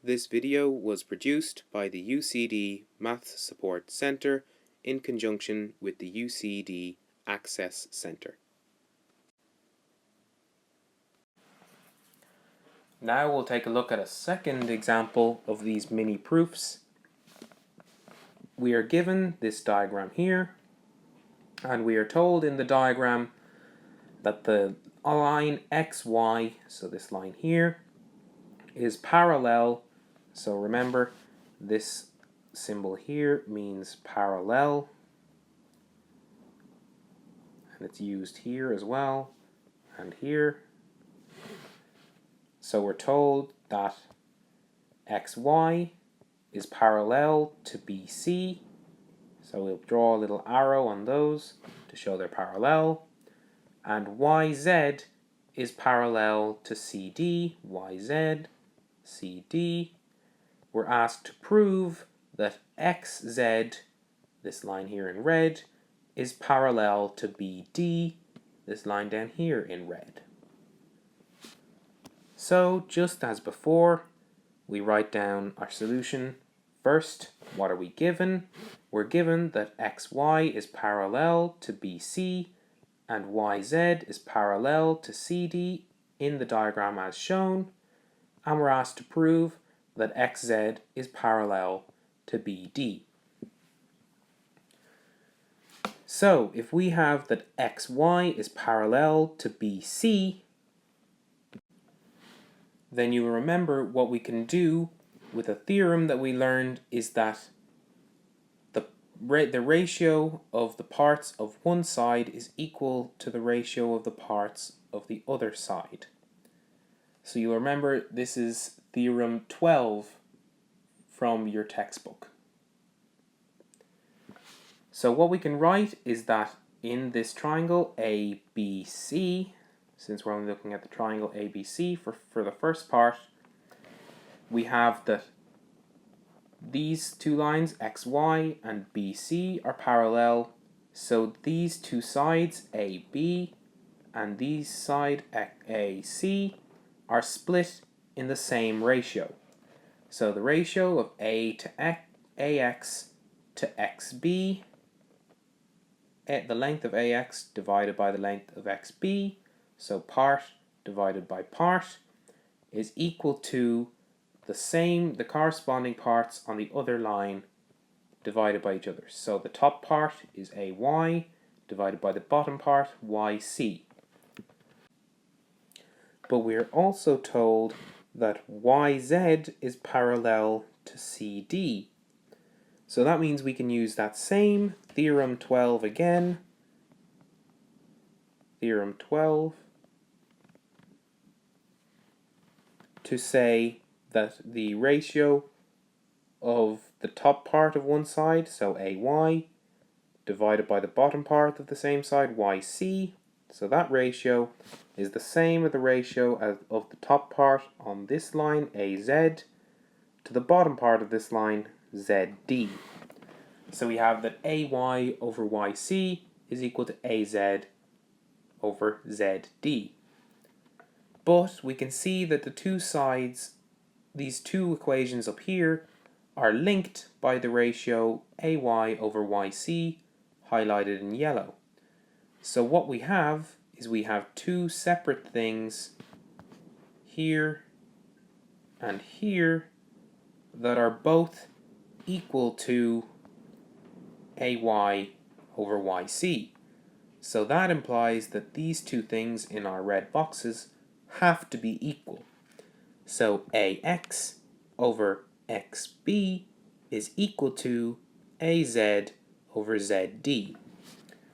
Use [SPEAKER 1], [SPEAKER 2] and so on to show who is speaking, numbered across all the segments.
[SPEAKER 1] This video was produced by the UCD Maths Support Centre in conjunction with the UCD Access Centre. Now we'll take a look at a second example of these mini proofs. We are given this diagram here, and we are told in the diagram that the line xy, so this line here, is parallel. So remember, this symbol here means parallel, and it's used here as well and here. So we're told that xy is parallel to BC, so we'll draw a little arrow on those to show they're parallel, and yz is parallel to CD, yz, CD. We're asked to prove that xz, this line here in red, is parallel to BD, this line down here in red. So, just as before, we write down our solution. First, what are we given? We're given that xy is parallel to BC and yz is parallel to CD in the diagram as shown, and we're asked to prove that xz is parallel to BD. So, if we have that xy is parallel to BC, then you will remember what we can do with a theorem that we learned is that the ratio of the parts of one side is equal to the ratio of the parts of the other side. So you'll remember this is theorem 12 from your textbook. So what we can write is that in this triangle ABC, since we're only looking at the triangle ABC for the first part, we have that these two lines, xy and BC, are parallel, so these two sides, AB, and these side, AC, are split in the same ratio. So the ratio of A to AX to XB, the length of AX divided by the length of XB, so part divided by part, is equal to the corresponding parts on the other line divided by each other. So the top part is AY divided by the bottom part YC. But we're also told that YZ is parallel to CD. So that means we can use that same theorem 12 again. Theorem 12 to say that the ratio of the top part of one side, so AY, divided by the bottom part of the same side, YC, so that ratio is the same as the ratio of the top part on this line, AZ, to the bottom part of this line, ZD. So we have that AY over YC is equal to AZ over ZD. But we can see that the two sides, these two equations up here, are linked by the ratio AY over YC, highlighted in yellow. So what we have is we have two separate things here and here that are both equal to AY over YC. So that implies that these two things in our red boxes have to be equal. So AX over XB is equal to AZ over ZD.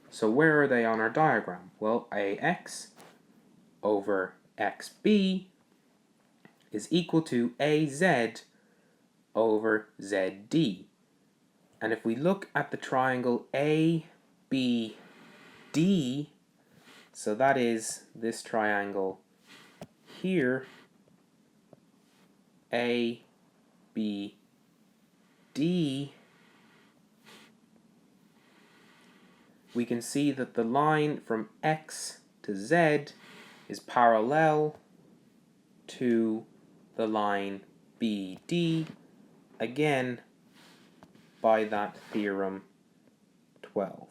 [SPEAKER 1] So where are they on our diagram? Well, AX over XB is equal to AZ over ZD. And if we look at the triangle ABD, so that is this triangle here, ABD, we can see that the line from X to Z is parallel to the line BD, again by that theorem 12.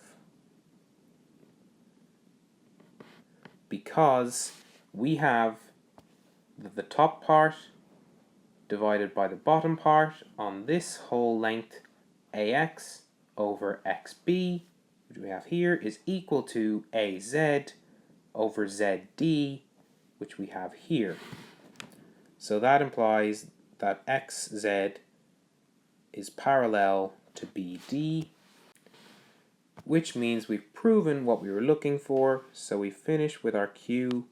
[SPEAKER 1] Because we have the top part divided by the bottom part on this whole length, AX over XB, which we have here, is equal to AZ over ZD, which we have here. So that implies that XZ is parallel to BD, which means we've proven what we were looking for, so we finish with our QED.